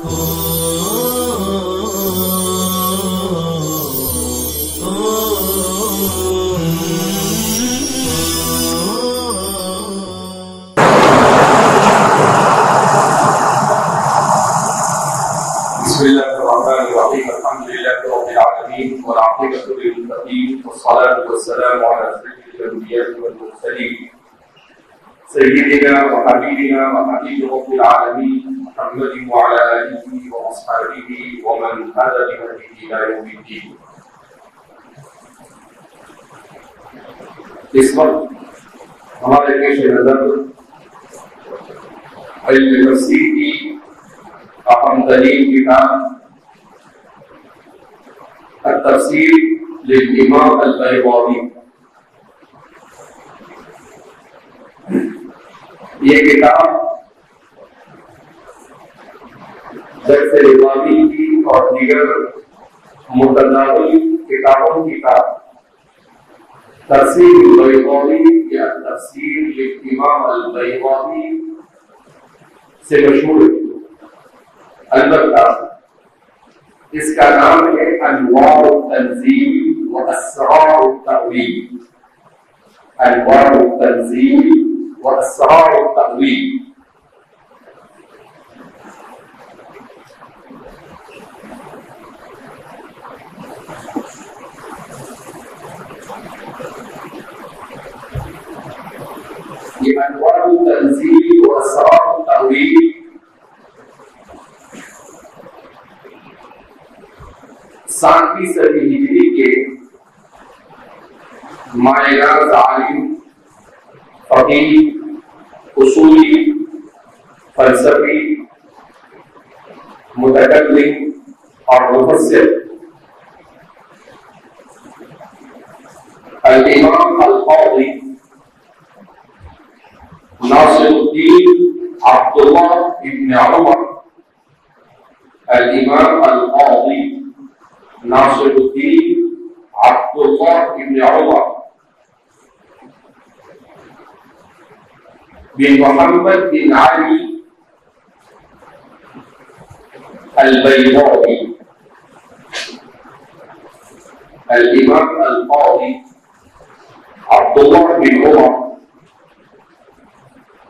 بسم الله الرحمن الرحيم. الحمد لله رب العالمين والعاقبة للمتقين والصلاة والسلام على سيد الأنبياء والمرسلين سيدنا وحبيبنا وحبيب رب العالمين محمد وعلى آله وأصحابه ومن هدى بهديه إلى يوم الدين. اس وقت ہمارے پیش نظر علم تفسیر کی اہم ترین کتاب التفسیر للامام البیضاوی. یہ کتاب درس رضاوی کی اور دیگر متداول کتابوں کی تفسیر البیضاوی یا تفسیر للامام البیضاوی سے مشہور ہے. البتہ اس کا نام ہے انوار التنزیل و اسرار التأویل. انوار التنزیل و اسرار التأویل. یہ انوار التنزیل و اسرار التأویل ساتویں صدی ہجری کے ماہر عالم فقیہ اصولی فلسفی متکلم اور مفسر الامام القاضی ناصر الدین عبداللہ ابن عمر الامام القاضی ناصر الدین عبداللہ ابن عمر بن محمد بن علی البیضاوی. الامام القاضی عبداللہ بن عمر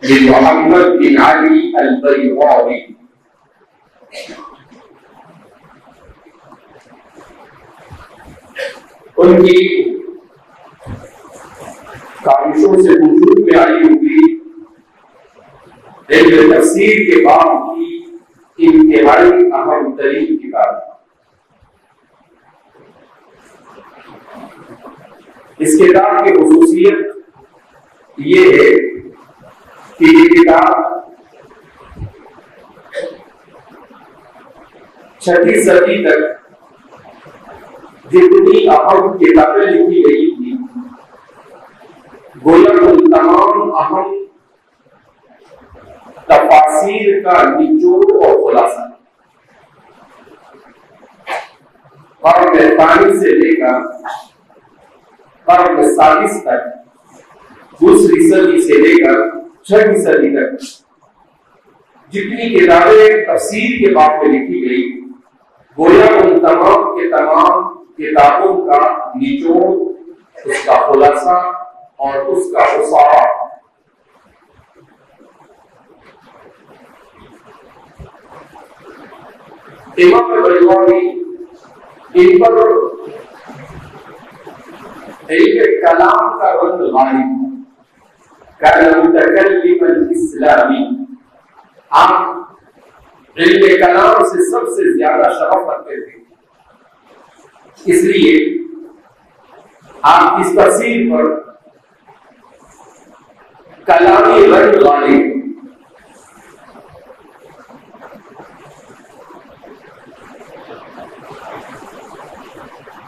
بن محمد بن علی البیضاوی ان کی کاوشوں سے وجود میں آئی ہوئی علم تفسیر کے باب کی انتہائی اہم ترین کتاب. اس کتاب کی خصوصیت یہ ہے کہ یہ کتاب 6ویں صدی تک جتنی اہم کتابیں لکھی گئی تھی گویا ان تمام اہم تفاسیر کا نچوڑ اور خلاصہ قرن ثانی سے لے کر قرن سادس تک، دوسری صدی سے لے کر 6ویں صدی تک جتنی کتابیں تفسیر کے باب میں لکھی گئی گویا ان تمام کے تمام کتابوں کا نچوڑ، اس کا خلاصہ اور اس کا خسارہ امام البیضاوی ان پر علم کلام کا رنگ غالب کالمتکلم الاسلامی. آپ علم کلام سے سب سے زیادہ شغف رکھتے تھے، اس لیے آپ اس تفسیر پر کلامی رنگ غالب.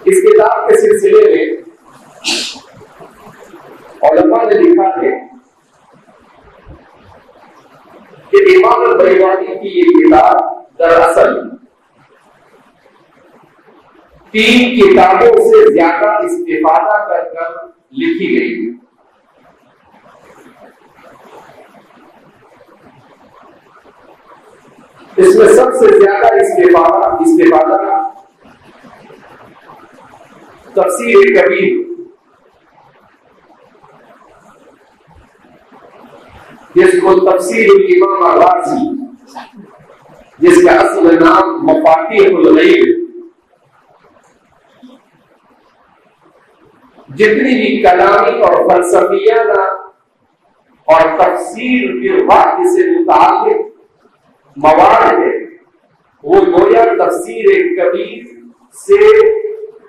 اس کتاب کے سلسلے میں علماء نے لکھا ہے کہ امام البیضاوی کی یہ کتاب دراصل 3 کتابوں سے زیادہ استفادہ کر لکھی گئی. اس میں سب سے زیادہ استفادہ تفسیر کبیر، جس کو تفسیر الامام الرازی، جس کا اصل نام مفاتیح الغیب، جتنی بھی کلامی اور فلسفیانہ اور تفسیر کے واقع سے متعلق مواد ہے، وہ گویا تفسیر کبیر سے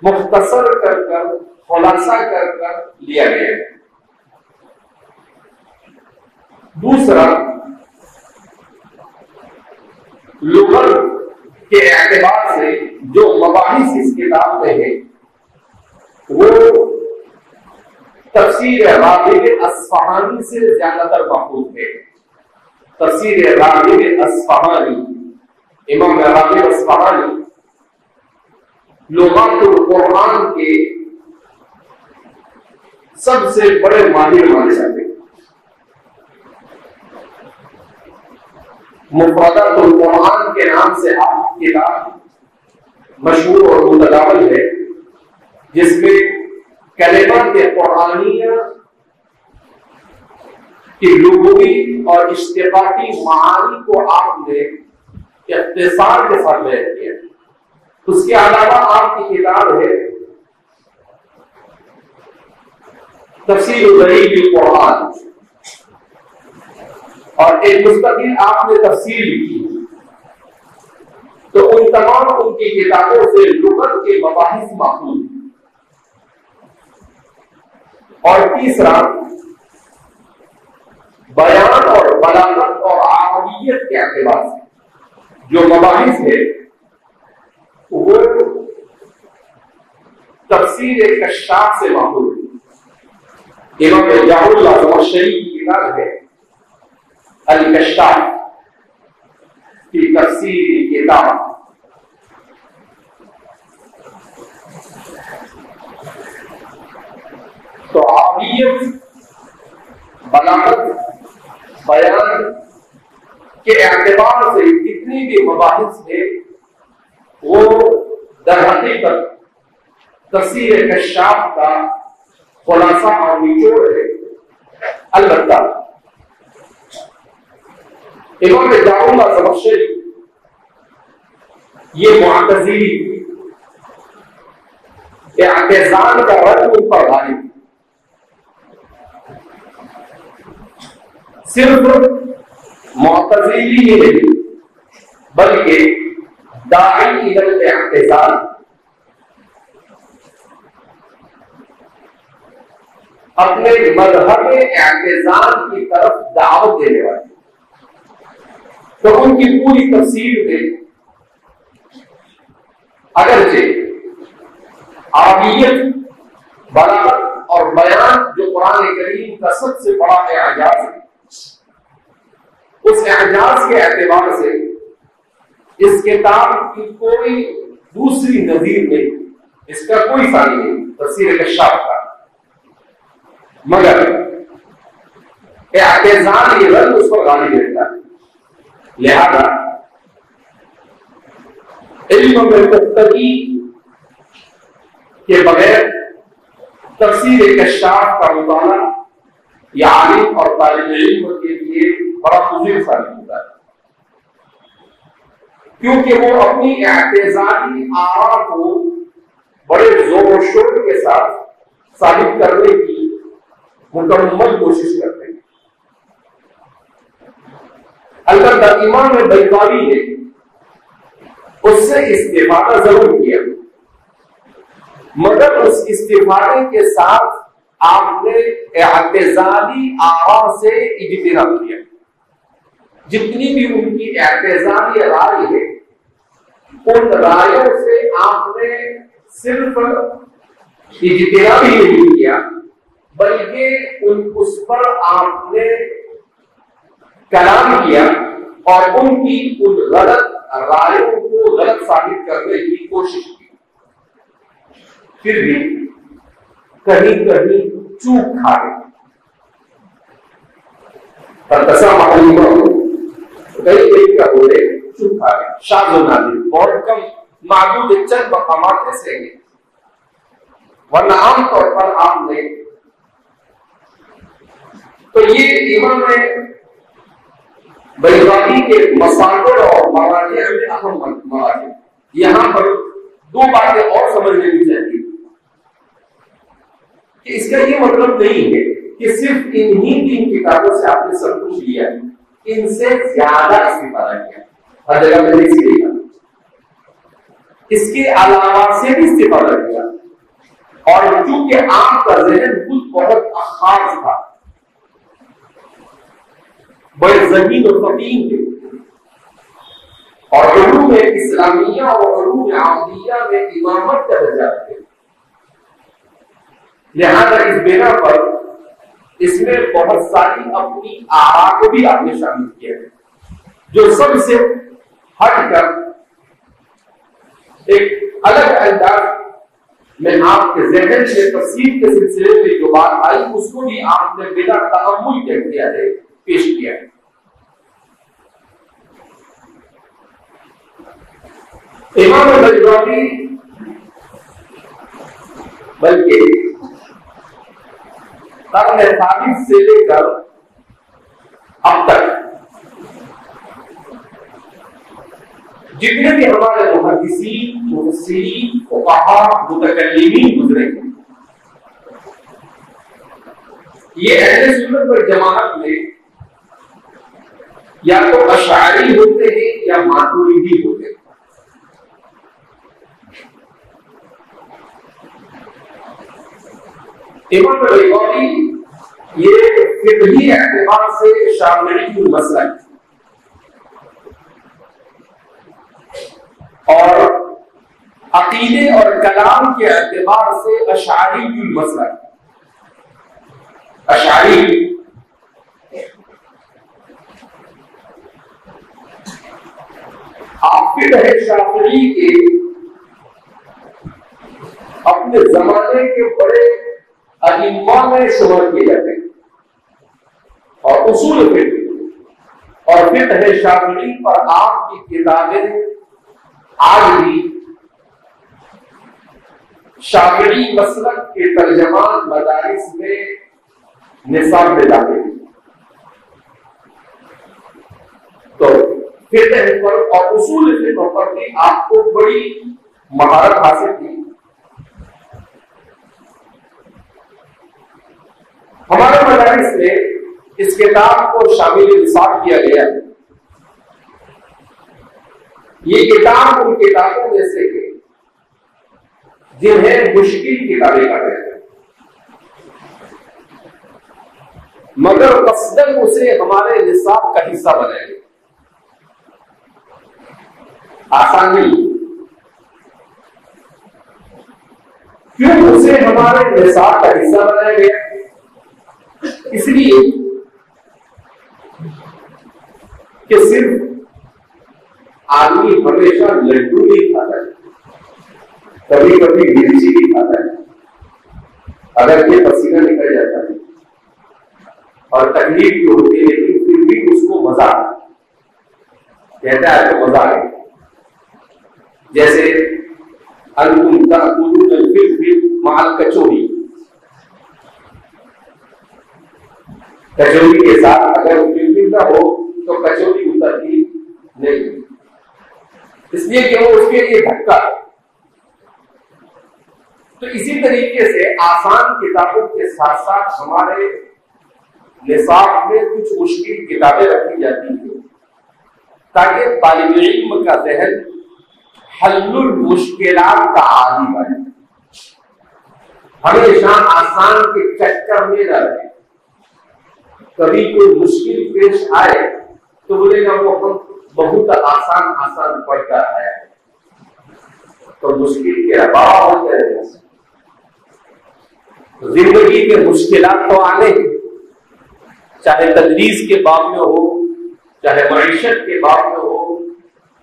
مختصر کر خلاصہ کر لیا گیا ہے۔ دوسرا، لغت کے اعتبار سے جو مباحث اس کتاب میں ہیں وہ تفسیر راغب اصفہانی سے زیادہ تر محفوظ ہے۔ تفسیر راغب اصفہانی، امام راغب اصفہانی لغات القرآن کے سب سے بڑے ماہر مانے جاتے ہیں۔ مفردات القرآن کے نام سے آپ کتاب مشہور اور متداول ہے، جس میں کلمات قرآنیہ کی لغوی اور اشتقاقی معانی کو آپ نے اختصار کے ساتھ بیان کیا۔ اس کے علاوہ آپ کی کتاب ہے تفسیر غریب القرآن، اور ایک مستقل آپ نے تفسیر لکھی، تو ان تمام ان کی کتابوں سے لغت کے مباحث محفوظ ہیں۔ اور تیسرا، بیان اور بلاغت اور عربیت کے اعتبار سے جو مباحث ہے وہ تفسیر کشاف سے محفوظ ہے۔ امام جاہ اللہ زمخشری کی کتاب ہے الکشاف کی تفسیر کتاب، تو عربیت، بلاغت، بیان کے اعتبار سے جتنی بھی مباحث ہے وہ در حقیقت تفسیر کشاف کا خلاصہ اور نچوڑ ہے۔ البتہ امام جاہ اللہ زمخشری یہ معتزلی اعتزال کا رد ان پر غالب، صرف معتزلی ہی نہیں بلکہ داعی الی الاعتزال، اپنے مذہب اعتزال کی طرف دعوت دینے والے، تو ان کی پوری تفسیر میں اگرچہ عربیت، بلاغت اور بیان جو قرآن کریم کا سب سے بڑا اعجاز ہے، اس اعجاز کے اعتبار سے اس کتاب کی کوئی دوسری نظیر نہیں، اس کا کوئی ثانی نہیں تفسیر کشاف کا، مگر اعتزال یہ رد اس پر غالب رہتا ہے۔ لہذا علم میں پختگی کے بغیر تفسیر کشاف کا مطالعہ یا عالم اور طالب علم کے لیے بڑا مضر ثابت ہوتا ہے، کیونکہ وہ اپنی اعتزالی آرا کو بڑے زور و شور کے ساتھ ثابت کرنے کی مکمل کوشش کرتے ہیں۔ البتہ امام بیضاوی نے اس سے استفادہ ضرور کیا، مگر اس استفادے کے ساتھ آپ نے اعتزالی آراء سے اجتناب کیا۔ جتنی بھی ان کی اعتزالی رائے ہے ان رائوں سے آپ نے صرف اجتناب ہی نہیں کیا بلکہ اس پر آپ نے کلام کیا اور ان کی ان غلط رائوں کو غلط ثابت کرنے کی کوشش کی۔ پھر بھی کہیں کہیں چوک کھا گئے، کہیں کہیں کا بولے چپ کھا گئے. شاذ و نادر بہت کم معدود چند مقامات ایسے ہیں، ورنہ عام طور پر آپ نے. تو یہ امام بیضاوی کے مصادر اور مراجع میں اہم مراجع. یہاں پر دو باتیں اور سمجھ لینی چاہیے کہ اس کا یہ مطلب نہیں ہے کہ صرف انہی تین کتابوں سے آپ نے سب کچھ لیا، ان سے زیادہ استفادہ کیا. ہر جگہ میں نہیں سیکھا، اس کے علاوہ سے بھی استفادہ کیا. اور چونکہ آپ کا ذہن خود بہت خاص تھا، بڑے ذہین اور فقیر تھے، اور علوم اسلامیہ اور علوم عقیدہ میں امامت کا درجہ تھے. لہذا اس بنا پر اس میں بہت ساری اپنی آراء کو بھی آپ نے شامل کیا ہے، جو سب سے ہٹ کر ایک الگ انداز میں آپ کے ذہن میں تفسیر کے سلسلے میں جو بات آئی اس کو بھی آپ نے بنا تأمل کے کیا ہے، پیش کیا ہے. امام بیضاوی بلکہ قرن ثالث سے لے کر اب تک جتنے بھی ہمارے محدثین، مفسرین، فقہاء، متکلمین گزرے ہیں، یہ اہل سنت والجماعت میں یا تو اشعری ہوتے ہیں یا ماتریدی ہوتے ہیں. امام بیضاوی یہ فقہی اعتبار سے شافعی المسلک اور عقیدے اور کلام کے اعتبار سے اشعری المسلک. اشعری حافظ ہے شافعی کے اپنے زمانے کے بڑے ائمہ میں شمار کیے جاتے ہیں، اور اصول فقہ اور فقہ شافعی پر آپ کی کتابیں آج بھی شافعی مسلک کے ترجمان مدارس میں نصاب میں لاتے ہیں. تو فقہ پر اور اصول فقہ پر بھی آپ کو بڑی مہارت حاصل کی. ہمارے مدارس میں اس کتاب کو شامل نصاب کیا گیا ہے. یہ کتاب ان کتابوں میں سے ہے جنہیں مشکل کتابیں کہا جاتا ہے، مگر قصداً اسے ہمارے نصاب کا حصہ بنایا گیا. آسان نہیں. کیوں اسے ہمارے نصاب کا حصہ بنایا گیا؟ اس لیے کہ صرف آدمی ہمیشہ لڈو نہیں کھاتا ہے، کبھی کبھی مرچی بھی کھاتا ہے. اگر یہ پسینہ نکل جاتا ہے اور تکلیف بھی ہوتی ہے، لیکن پھر بھی اس کو مزہ کہتا ہے تو مزہ آئے. جیسے انتم تأکلون الفلفل مع الکچوری، کچوری کے ساتھ اگر فلفل نہ ہو تو کچوری اترتی نہیں، اس لیے کہ وہ اس کے لیے دھکا ہے. تو اسی طریقے سے آسان کتابوں کے ساتھ ساتھ ہمارے نصاب میں کچھ مشکل کتابیں رکھی جاتی ہیں تاکہ طالب علم کا ذہن حل المشکلات کا عادی بنے، ہمیشہ آسان کے چکر میں نہ رہے. کبھی کوئی مشکل پیش آئے تو بولے گا وہ ہم بہت آسان پڑھتا ہے، تو مشکل کے اباؤ ہو جائے. زندگی کے مشکلات تو آنے ہیں، چاہے تدریس کے باب میں ہو، چاہے معیشت کے باب میں ہو،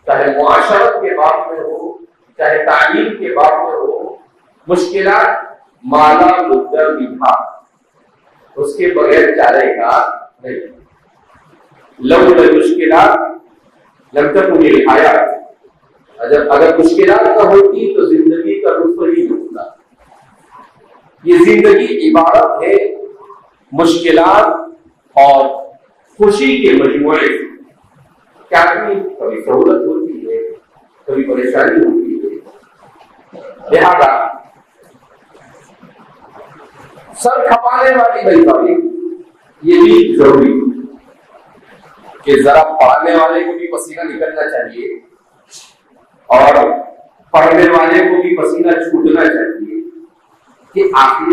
چاہے معاشرت کے باب میں ہو، چاہے تعلیم کے باب میں ہو. مشکلات مالا مدر بھی اس کے بغیر چارے کا نہیں. لولا مشکلات لم تكن الحیات، اگر مشکلات نہ ہوتی تو زندگی کا لطف ہی نہیں ہوتا۔ یہ زندگی عبارت ہے مشکلات اور خوشی کے مجموعے سے۔ کیا کبھی سہولت ہوتی ہے، کبھی پریشانی ہوتی ہے، لہذا سر کھپانے والی بیداری یہ بھی ضروری کہ ذرا پڑھنے والے کو بھی پسینہ نکلنا چاہیے اور پڑھنے والے کو بھی پسینہ چھوٹنا چاہیے کہ آخر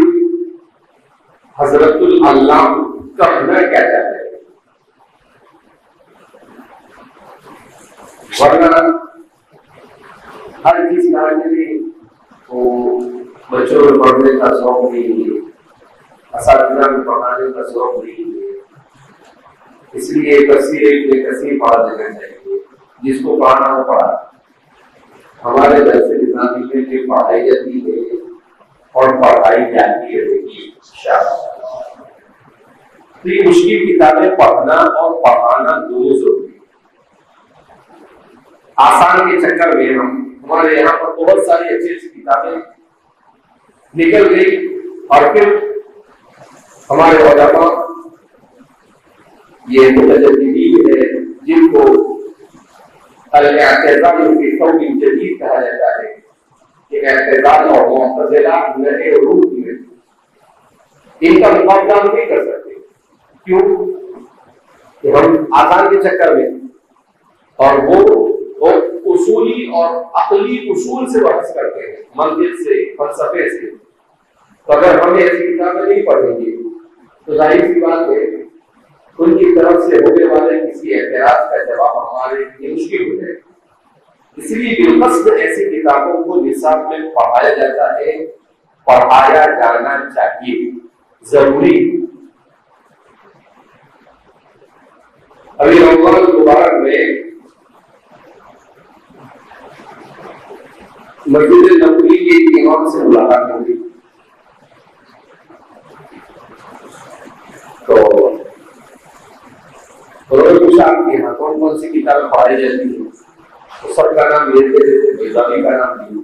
حضرت اللہ کرنا کیا چاہتے ہیں۔ ورنہ ہر چیز کرنے میں وہ بچوں میں پڑھنے کا شوق نہیں ہے، اساتذہ میں پڑھانے کا شوق نہیں ہے، اس لیے کثیر پڑھا دینا چاہیے، جس کو پڑھانا ہو پڑھا۔ ہمارے جیسے نظامی میں جو پڑھائی جاتی ہے اور پڑھائی جاتی ہے تو یہ مشکل کتابیں پڑھنا اور پڑھانا دونوں ضروری ہے۔ آسان کے چکر میں ہمارے یہاں پر بہت ساری اچھی اچھی کتابیں نکل گئی اور پھر ہمارے علماء یہ متجددین ہے جن کو الاعتزال فی ثوب جدید کہا جاتا ہے کہ اعتزال اور معتزلہ نئے روپ میں ان کا مقابلہ ہم نہیں کر سکتے، کیوں کہ ہم آسان کے چکر میں اور وہ اصولی اور عقلی اصول سے بحث کرتے ہیں، منطق سے، فلسفے سے۔ تو اگر ہم ایسی کتابیں نہیں پڑھیں گے تو ظاہر سی بات ہے ان کی طرف سے ہونے والے کسی اعتراض کا جواب ہمارے لیے مشکل ہو جائے۔ اس لیے بالقصد ایسی کتابوں کو نصاب میں پڑھایا جاتا ہے، پڑھایا جانا چاہیے، ضروری۔ ابھی رمضان المبارک میں مسجد نبوی کے امام سے ملاقات ہوئی تو انہوں نے پوچھا کہ یہاں کون کون سی کتابیں پڑھائی جاتی ہیں، تو سب کا نام لیتے تھے، بیضاوی کا نام لیا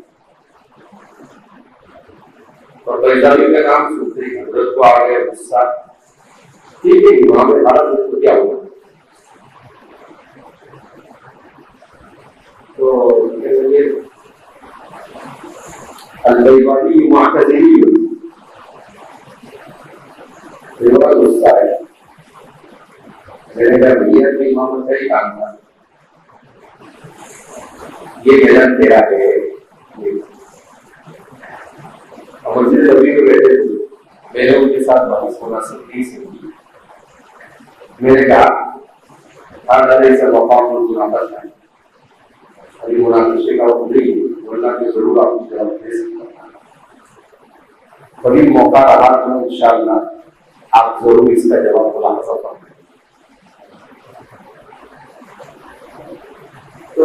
اور بیضاوی کا نام سنتے ہی حضرت کو آ گیا غصہ، ٹھیک ہے امام حالت کو کیا ہوا؟ تو البیضاوی معتزلی بڑا غصہ ہے۔ میں نے کہا بھیا امام کا ہی کام تھا، یہ میدان تیرا ہے۔ مسجد نبوی میں بیٹھے تھے، میں نے ان کے ساتھ بحث ہونا سیکھی۔ میں نے کہا ہر طرح سے مقام کو مناقشہ ہے، ابھی مناقشے کا وقت نہیں ہے، ورنہ میں ضرور آپ کی جواب دے سکتا ہوں۔ کبھی موقع رہا تو انشاءاللہ آپ ضرور اس کا جواب ملاحظہ کریں۔ تو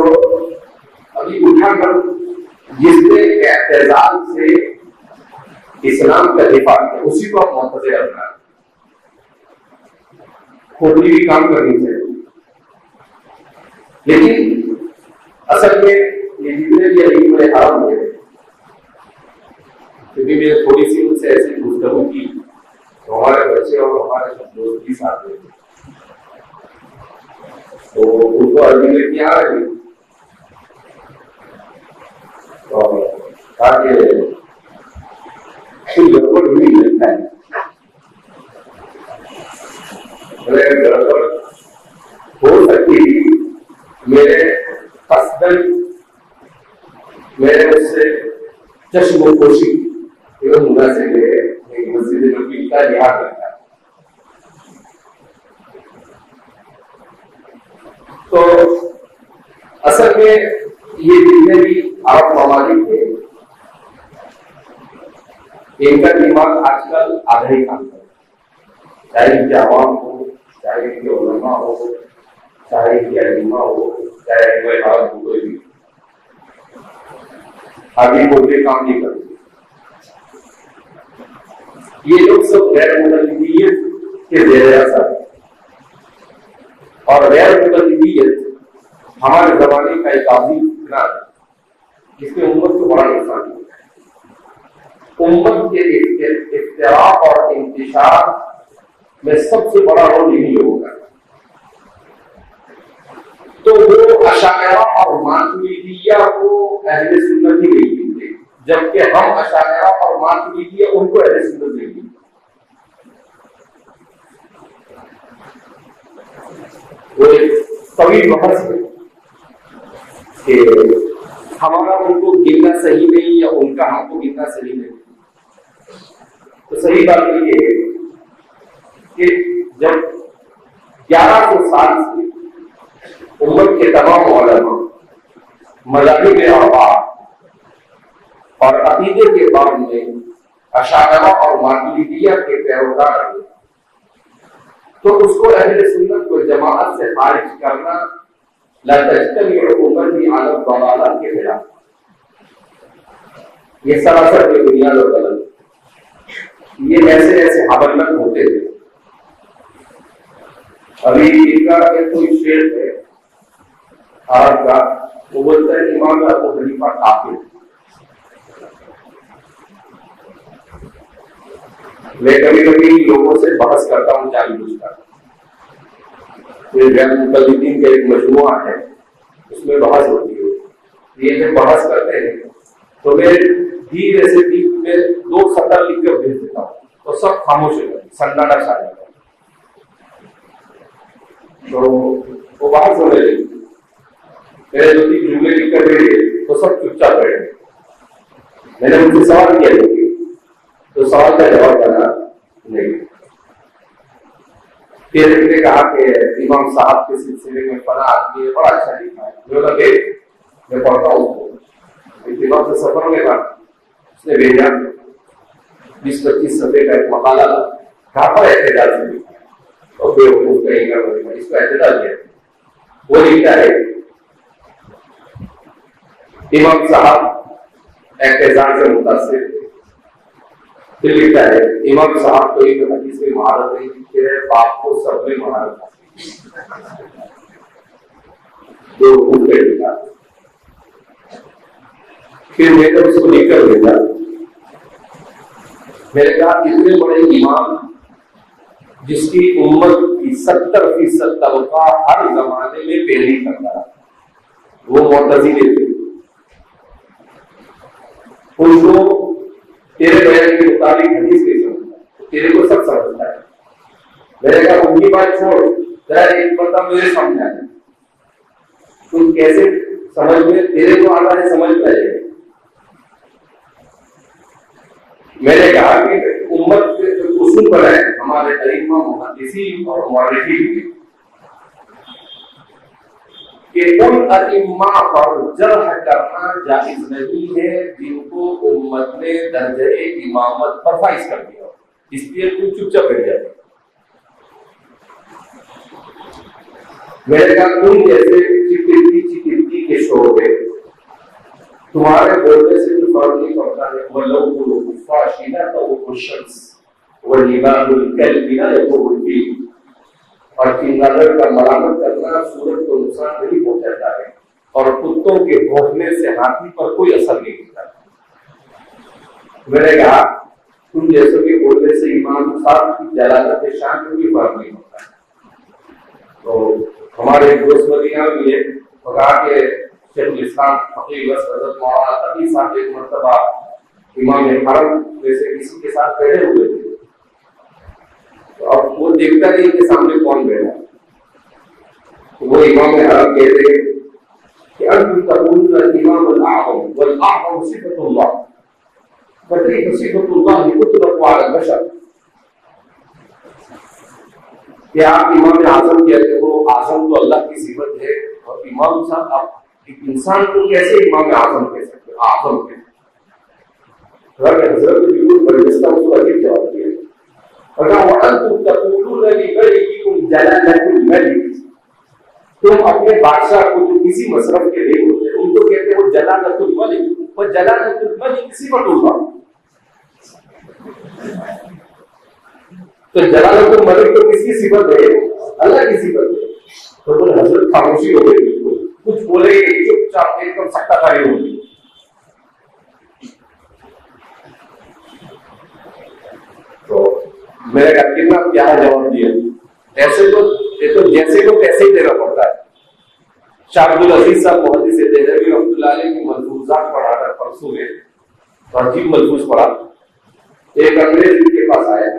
ابھی اٹھا کر جس نے اعتزال سے اسلام کا دفاع کیا اسی کو آپ معتزلہ بنا، کھوٹی بھی کام کرنی چاہیے۔ لیکن اصل میں یہ جتنے بھی علم حرام ہے، کیونکہ میں نے تھوڑی سی ان سے ایسی گفتگو کی تو ہمارے بچے اور ہمارے دوست بھی ساتھ میں تو ان کو عربی میں کیا آ رہی تاکہ گڑبڑ بھی ملتا ہے، گڑبڑ ہو سکتی تھی، میرے قصدن میرے اس سے چشم و پوشی مناسب ہے، مسجد نبوی کا لحاظ رکھتا ہے۔ تو اصل میں یہ جتنے بھی عرب ممالک تھے ان کا دماغ آج کل آدھا ہی کام کرتا ہے، چاہے ان کے عوام ہو، چاہے ان کے علماء ہو، چاہے ان کے علماء ہو، چاہے کوئی حالت ہو، کوئی بھی آگے بولتے کام نہیں کرتے۔ یہ لوگ سب غیر متعلقیت کے زیر اثر اور غیر متعلقیت ہمارے زمانے کا ایک عظیم فکرہ ہے جس میں امت کو بڑا نقصان ہوا ہے۔ امت کے افتراق اور انتشار میں سب سے بڑا رول یہی لوگوں کا، تو وہ اشاعرہ اور ماتریدیہ کو اہل سنت ہی نہیں ملتے، جبکہ ہم اشاعرہ اور ماتریدیہ ان کو اہل سنت نہیں ملتے۔ وہ ایک طویل بحث ہے کہ ہمارا ان کو گننا صحیح نہیں یا ان کا ہم کو گننا صحیح نہیں۔ تو صحیح بات یہ ہے کہ جب 1100 سال سے امت کے تمام علماء، مذاہب آبا اور عقیدے کے بارے میں اشاعرہ اور ماتریدیہ کے پیروکار ہیں، تو اس کو اہل سنت کو جماعت سے خارج کرنا لا تجتمع امتی علی الضلالہ کے خلاف، یہ سراسر بے بنیاد اور غلط۔ یہ ایسے ایسے حبلت ہوتے ہیں۔ ابھی ان کا ایک کوئی شعر ہے عرب کا، وہ بولتا ہے امام ابو حنیفہ کافر۔ میں کبھی کبھی لوگوں سے بحث کرتا ہوں جان بوجھ کر، مقلدین کا ایک مجموعہ ہے، اس میں بحث ہوتی ہے۔ یہ جب بحث کرتے ہیں تو میں دھیرے سے میں 2 سطر لکھ کر بھیج دیتا ہوں، تو سب خاموش ہو جاتے، سناٹا چھا جاتا ہے۔ تو وہ بحث ہونے لگی، میرے 2-3 جملے لکھ کر بھیجے تو سب چپ چاپ بیٹھے۔ میں نے ان سے سوال کیا تو سوال کا جواب کرنا نہیں۔ پھر ایک نے کہا کہ امام صاحب کے سلسلے میں فلاں آدمی بڑا اچھا لکھا ہے، میں پڑھتا ہوں۔ امام سے سفر میں تھا، اس نے بھیجا 20-25 صفحے کا ایک مقالہ تھا، کہاں پر احتجاج سے لکھا ہے، اور بیوقوف کہیں کا اس کو احتجاج کیا۔ وہ لکھتا ہے امام صاحب احتجاج سے متاثر، پھر لکھتا ہے امام صاحب کو ایک حدیث میں مہارت نہیں لکھتے ہیں، باپ کو سب میں مہارت لکھا۔ پھر میں نے اس کو لکھ کر بھیجا، میں نے کہا اتنے بڑے امام جس کی امت کی 70% طبقہ ہر زمانے میں پیروی کرتا ہے، وہ معتزلی تھے، ان کو تیرے بیان کے مطابق حدیث نہیں سمجھتا، تیرے کو سب سمجھتا ہے۔ میں نے کہا ان کی بات چھوڑ، ذرا ایک مرتبہ مجھے سمجھا ہے، تم کیسے سمجھ میں تیرے کو آتا ہے سمجھ پائے۔ میں نے کہا کہ امت کے اصول پر ہے ہمارے ائمہ محدثین اور مورخین کہ ان ائمہ پر جرح کرنا جائز نہیں ہے جن کو امت نے درجہ امامت پر فائز کر دیا، اس لیے تم چپ چاپ بیٹھ جاتے۔ میں نے کہا تم جیسے چکرتی کے شعبے تمہارے بولنے سے بھی فرق نہیں پڑتا ہے، وَلَوْ فَاشِلَةَ وَالشَّمْسِ وَالْإِمَامُ الْكَلْبِ لَا يَضُرُّ الْفِيلَ، اور چنگادر کا مرامت کرنا سورج کو نقصان نہیں پہنچاتا ہے، اور کتوں کے بھونکنے سے ہاتھی پر کوئی اثر نہیں ہوتا۔ میں نے کہا تم جیسے کہ بولنے سے امام صاحب کی جلالت شان کو بھی فرق نہیں ہوتا۔ تو ہمارے دوست مدینہ بھی ہے، وہ کہا کہ شیخ الاسلام فقیہ حضرت مولانا تقی صاحب ایک مرتبہ امام حرم جیسے کسی کے ساتھ بیٹھے ہوئے تھے، تو اب وہ دیکھتا نہیں کہ سامنے کون بیٹھا، تو وہ امام حرم کہتے کہ انتم تقولون الامام الاعظم والاعظم صفۃ اللہ فكيف صفۃ اللہ تطلق علی البشر، کہ آپ امام اعظم کہتے ہو، اعظم تو اللہ کی صفت ہے، اور امام صاحب آپ ایک انسان کو کیسے امام اعظم کہہ سکتے ہیں، اعظم کہتے ہیں۔ حضرت نے بالکل برجستہ اس کو عجیب جواب دیا، اور کہا وَأَنْتُمْ تَقُولُونَ لِمَلِكِكُمْ جَلَالَةُ الْمَلِكِ، تم اپنے بادشاہ کو جو کسی مصرف کے لیے ہوتے ہیں ان کو کہتے ہو جلالۃ الملک، اور جلالۃ الملک صفت اللہ، تو جلالۃ الملک تو کس کی صفت ہے؟ اللہ کی صفت ہے۔ تو حضرت خاموشی ہو گئی، کچھ بولے چپ چاپ ایک دم سکتا کھڑی ہوگی. تو میں نے کہا کتنا پیارا جواب دیا. ایسے تو جیسے کو پیسے ہی دینا پڑتا ہے. شاہ عبد العزیز صاحب محدث دہلوی رحمۃ اللہ علیہ کی ملفوظات پڑھا تھا پرسوں میں، عجیب ملفوظ پڑھا. ایک انگریز ان کے پاس آیا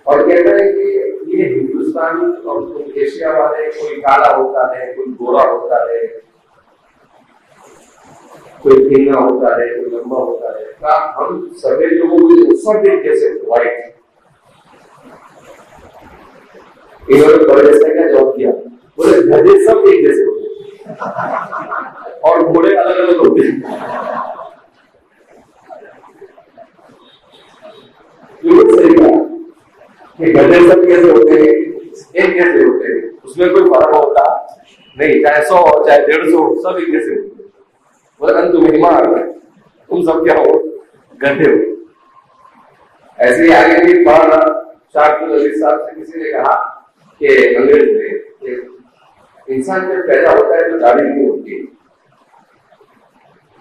اور کہتا ہے کہ یہ ہندوستانی اور ایشیا والے کوئی کالا ہوتا ہے، کوئی گورا ہوتا ہے، کوئی پھینا ہوتا ہے، کوئی لمبا ہوتا ہے، کیا ہم سبھی لوگوں کو سب ایک جیسے وائٹ؟ انہوں نے بڑے جیسا کیا جواب کیا؟ بولے گدھے سب ایک جیسے ہوتے اور گھوڑے الگ الگ ہوتے ہیں. صحیح کہا کہ گدھے سب کیسے ہوتے ہیں؟ ایک جیسے ہوتے ہیں، اس میں کوئی فرق ہوتا نہیں، چاہے 100 ہو چاہے 150 سب ایک جیسے ہوتے ہیں. بولے تم مہمان تم سب کیا ہو؟ گدھے ہو. ایسے ہی آگے بھی پڑھا شاہ عبد العزیز صاحب سے کسی نے کہا کہ انگریز میں انسان جب پیدا ہوتا ہے تو داڑھی نہیں ہوتی ہے،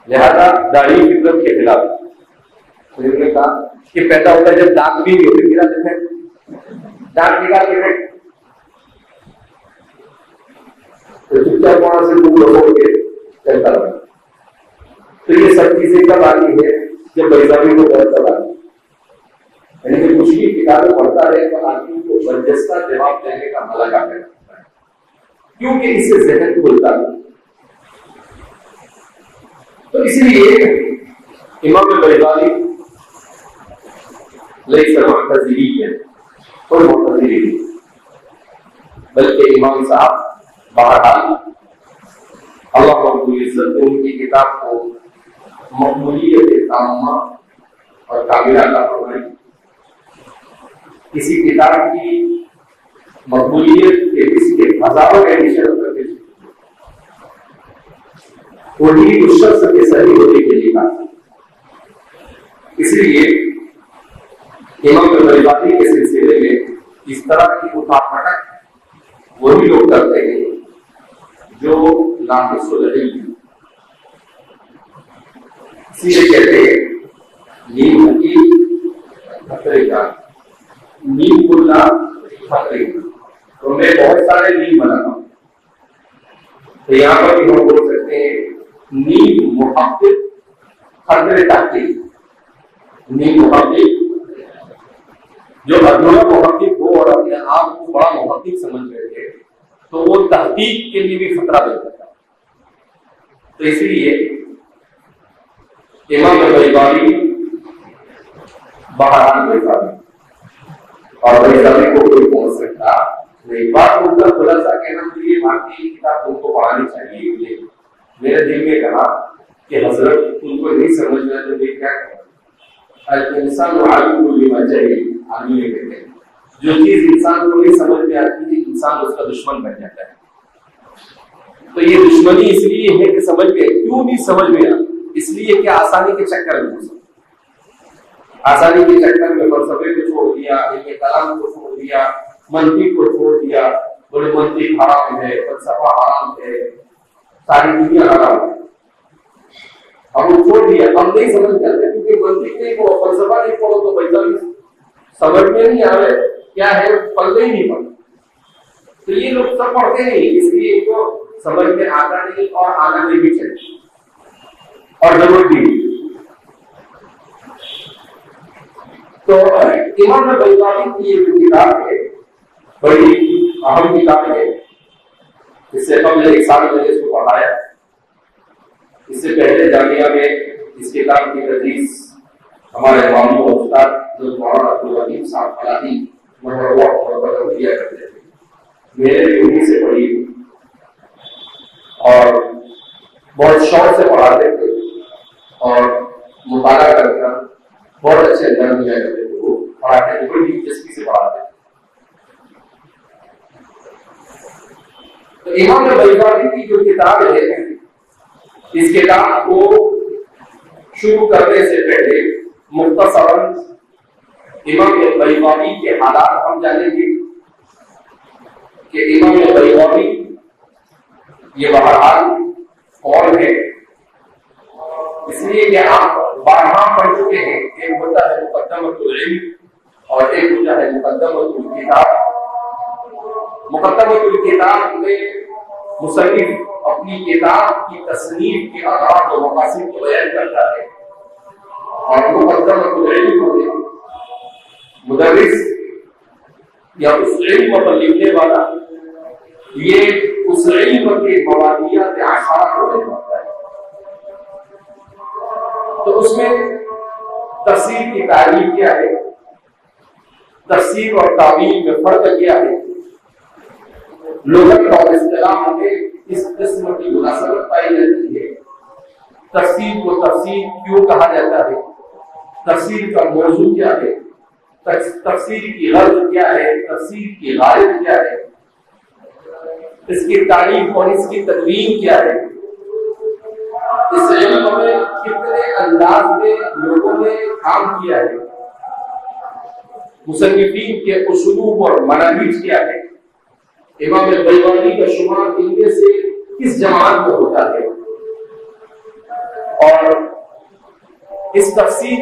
لہذا داڑھی فطرت کے خلاف. انہوں نے کہا کہ پیدا ہوتا ہے جب دانت بھی نہیں ہوتے، گرا دیتے ہیں دانت نکال کے تو چپ چاپ وہاں سے دور ہو کے چلتا رہا. تو یہ سب چیزیں کب آتی ہے جب بیزابی کو غلط کر آتی ہے. یعنی کہ کچھ بھی کتابیں پڑھتا رہے تو آدمی کو برجستہ جواب دینے کا ملکہ پیدا ہوتا ہے، کیونکہ اس سے ذہن کھلتا ہے. تو اس لیے امام بیضاوی لیس معتزلی ہے اور معتزلی نہیں، بلکہ امام صاحب بہرحال اللہ رب العزت نے ان کی کتاب کو مقبولیت تامہ اور کاملہ عطا فرمائی. کسی کتاب کی مقبولیت کے اس کے ہزاروں ایڈیشن کرتے وہی اس شخص کے صحیح ہونے کے لیے کہا. اس لیے امام بیضاوی کے سلسلے میں اس طرح کی اٹھاپٹک وہی لوگ کرتے ہیں جو ناقص العلم ہیں. اسی لیے کہتے ہیں نیم حقیق خطرے کا، نیم بولنا خطرے کا. تو میں بہت سارے نیم بناتا ہوں، تو یہاں پر بھی ہم بول سکتے ہیں نیم محقق خطرے تحقیق. نیم محقق جو ادھورا محقق ہو اور اپنے آپ کو بڑا محقق سمجھ بیٹھے تو وہ تحقیق کے لیے بھی خطرہ بن جاتا ہے. تو اس لیے امام بیضاوی بہرحال بیضاوی اور بیضاوی کو کوئی پہنچ سکتا نہیں. بات ان کا خلاصہ کہنا تو یہ باقی کتاب تم کو پڑھانی چاہیے. یہ میرے دل میں کہا کہ حضرت ان کو نہیں سمجھ میں تو یہ کیا کرنا. انسان عالم کو لینا چاہیے. آدمی یہ کہتے ہیں جو چیز انسان کو نہیں سمجھ میں آتی ہے انسان اس کا دشمن بن جاتا ہے. تو یہ دشمنی اس لیے ہے کہ سمجھ میں کیوں نہیں سمجھ میں آتی؟ اس لیے کہ آسانی کے چکر میں آسانی کے چکر میں فلسفے کو چھوڑ دیا، علم کلام کو چھوڑ دیا، منطق کو چھوڑ دیا. بولے منطق حرام ہے، فلسفہ حرام ہے، ساری دنیا حرام ہے. ہم وہ چھوڑ دیا، ہم نہیں سمجھ جاتے کیونکہ منطق نہیں پڑھو، فلسفہ نہیں پڑھو تو بیضاوی سمجھ میں نہیں آ رہے کیا ہے، پڑھتے ہی نہیں پڑھتے. تو یہ لوگ سب پڑھتے نہیں، اس لیے ان کو سمجھ میں آتا نہیں اور آنا نہیں بھی چاہیے اور ضرور بھی. تو امام بیضاوی کی یہ کتاب ہے، بڑی اہم کتاب ہے. اس سے قبل 1 سال میں نے اس کو پڑھایا. اس سے پہلے جامعہ میں اس کتاب کی تدریس ہمارے امام و استاد مولانا عبدالرحیم صاحب فلاحی کیا کرتے تھے. میرے بھی انہیں سے پڑھی اور بہت شوق سے پڑھاتے تھے اور مطالعہ کر کر بہت اچھے انداز میں کرتے تھے. وہ پڑھاتے تھے، بڑی دلچسپی سے پڑھاتے تھے. تو امام بیضاوی کی جو کتاب ہے، اس کتاب کو شروع کرنے سے پہلے مختصراً امام بیضاوی کے حالات ہم جانیں گے کہ امام بیضاوی یہ بہرحال قول ہے، اس لیے کہ آپ بارہا پڑھ چکے ہیں. ایک ہوتا ہے مقدمۃ العلم اور ایک ہوتا ہے مقدمۃ الکتاب. مقدمۃ الکتاب میں مصنف اپنی کتاب کی تصنیف کے اغراض و مقاصد کو بیان کرتا ہے، اور مقدمۃ العلم میں مدرس یا اس علم پر لکھنے والا یہ اس علم کے مواضیعات اعشارہ کو بیان کرتا ہے. تو اس میں تفسیر کی تعریف کیا ہے، تفسیر اور تعویل میں فرق کیا ہے، لغت اور اصطلاح میں اس قسم کی مناسبت پائی جاتی ہے، تفسیر کو تفسیر کیوں کہا جاتا ہے، تفسیر کا موضوع کیا ہے، تفسیر کی غرض کیا ہے، تفسیر کی غالب کیا ہے، اس کی تعریف اور اس کی تدوین کیا ہے، اس علم میں کتنے انداز میں لوگوں نے کام کیا ہے، مصنفین کے اسلوب اور مناہج کیا ہے، امام بیضاوی کا شمار ان میں سے کس جماعت میں ہوتا ہے، اور اس تفسیر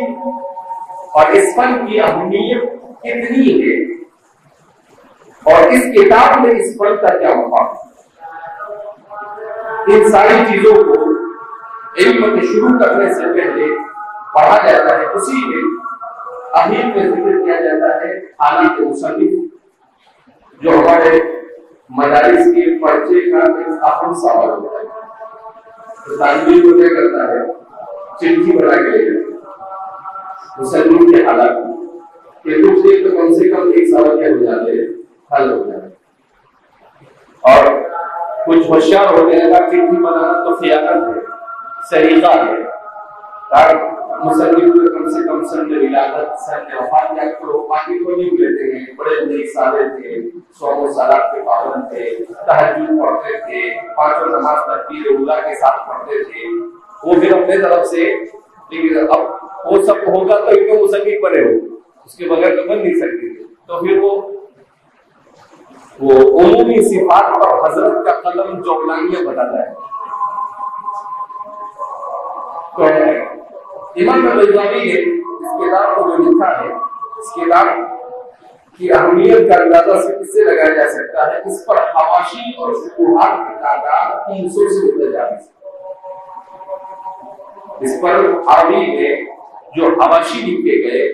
اور اس فن کی اہمیت کتنی ہے، اور اس کتاب میں اس فن کا کیا مقام ہے. ان ساری چیزوں کو علم کے شروع کرنے سے پہلے پڑھا جاتا ہے. اسی میں اہم میں ذکر کیا جاتا ہے حالت مصنف، جو ہمارے مدارس کے پرچے کا ایک اہم سوال ہوتا ہے. تو طالب کو کیا کرتا ہے، چٹھی بنا کے لے جاتا ہے مصنف کے حالات کہ کچھ دیر تو کم سے کم ایک سوال کیا ہو جاتے ہیں، حل ہو جاتے ہیں. اور کچھ ہوشیار ہو جائے گا، چٹھی بنانا تو خیانت ہے، سریقہ ہے. مصنف کو کم سے کم سن ولادت، سن وفات یا تو باقی کو نہیں لیتے ہیں. بڑے نیک سالے تھے، صوم و صلات کے پابند تھے، تہجد پڑھتے تھے، پانچوں نماز تکبیر اولیٰ کے ساتھ پڑھتے تھے. وہ پھر اپنے طرف سے اب وہ سب ہوگا تو ایک مصنف بنے ہو، اس کے بغیر تو بن نہیں سکتے. تو پھر وہ عمومی صفات اور حضرت کا قلم جو اعلانیہ بتاتا ہے. تو امام بیضاوی نے اس کتاب کو جو لکھا ہے، اس کتاب کی اہمیت کا اندازہ سے کس سے لگایا جا سکتا ہے. اس پر حواشی اور شروحات کی تعداد 300 سے اوپر جاتی ہے. اس پر عربی میں جو حواشی لکھے گئے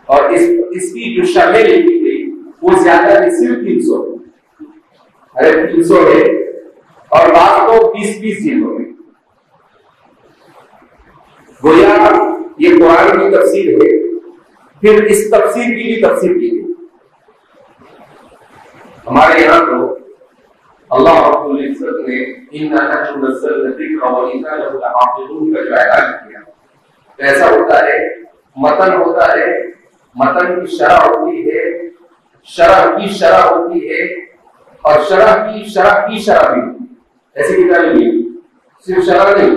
اور اس کی جو شرحیں لکھی گئی وہ زیادہ نہیں، صرف 300 ہے، اور بعض تو 20 جلدوں میں. گویا یہ قرآن کی تفسیر ہے، پھر اس تفسیر کی بھی تفسیر کی گئی. ہمارے یہاں تو اللہ رب العزت نے اِنَّا نَحْنُ نَزَّلْنَا الذِّكْرَ وَإِنَّا لَهُ لَحَافِظُونَ کا جو اعلان کیا، ایسا ہوتا ہے. متن ہوتا ہے، متن کی شرح ہوتی ہے، شرح کی شرح ہوتی ہے، اور شرح کی شرح کی شرح بھی. ایسی کتابیں نہیں، صرف شرح نہیں،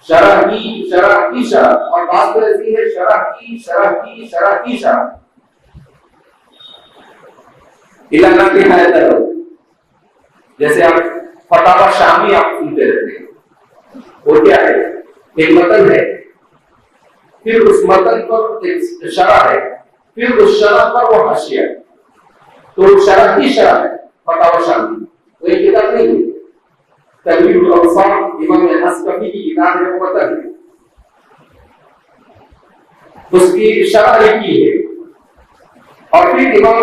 شرح کی شرح کی شرح، اور بات تو ایسی ہے شرح کی شرح کی شرح کی شرح. علاقہ کی حیات ہے، جیسے آپ فتاوی شامی آپ سنتے رہتے ہیں. وہ کیا ہے، ایک متن ہے، پھر اس متن پر ایک شرح ہے، پھر اس شرح پر وہ حاشیہ. تو شرح کی شرح ہے فتاوی شامی، وہ ایک کتاب نہیں ہے. تنویر الاوصاف امام حسکفی کی کتاب ہے، وہ متن ہے، اس کی شرح لکھی ہے، اور پھر امام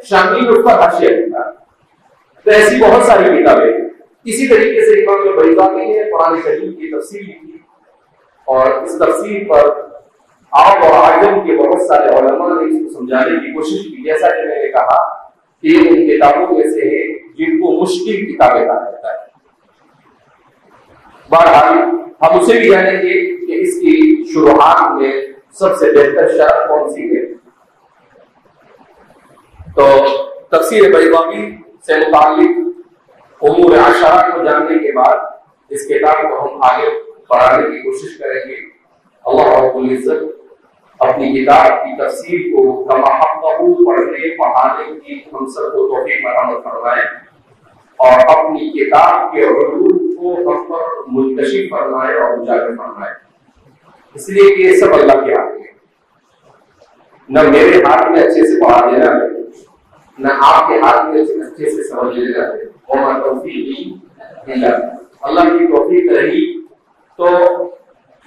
شامی نے اس پر حاشیہ لکھا. تو ایسی بہت ساری کتابیں. اسی طریقے سے امام بیضاوی نے قرآن کریم کی تفسیر لکھی، اور اس تفسیر پر عرب اور عجم کے بہت سارے علماء نے اس کو سمجھانے کی کوشش کی. جیسا کہ میں نے کہا کہ ان کتابوں میں سے ہے جن کو مشکل کتابیں کہا جاتا ہے. بہرحال ہم اسے بھی جانیں گے کہ اس کی شروحات میں سب سے بہتر شرح کون سی ہے. تو تفسیر بیضاوی سے متعلق امور عشرہ کو جاننے کے بعد اس کتاب کو ہم آگے بڑھانے کی کوشش کریں گے. اللہ رب العزت اپنی کتاب کی تفسیر کو کما حقہ پڑھنے پڑھانے کی ہم سب کو توفیق مرحمت فرمائے. اور اپنی کتاب کے علوم کو ہم پر منتشر فرمائے اور اجاگر فرمائے، اس لیے کہ یہ سب اللہ کے ہاتھ میں ہے۔ نہ میرے ہاتھ میں اچھے سے پڑھا دینا ہے، نہ آپ کے ہاتھ میں اچھے سے سمجھ لینا ہے۔ وما توفیقی الا باللہ، اللہ کی توفیق رہی تو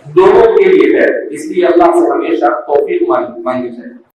دونوں کے لیے ہے، اس لیے اللہ سے ہمیشہ توفیق مانگنی چاہیے۔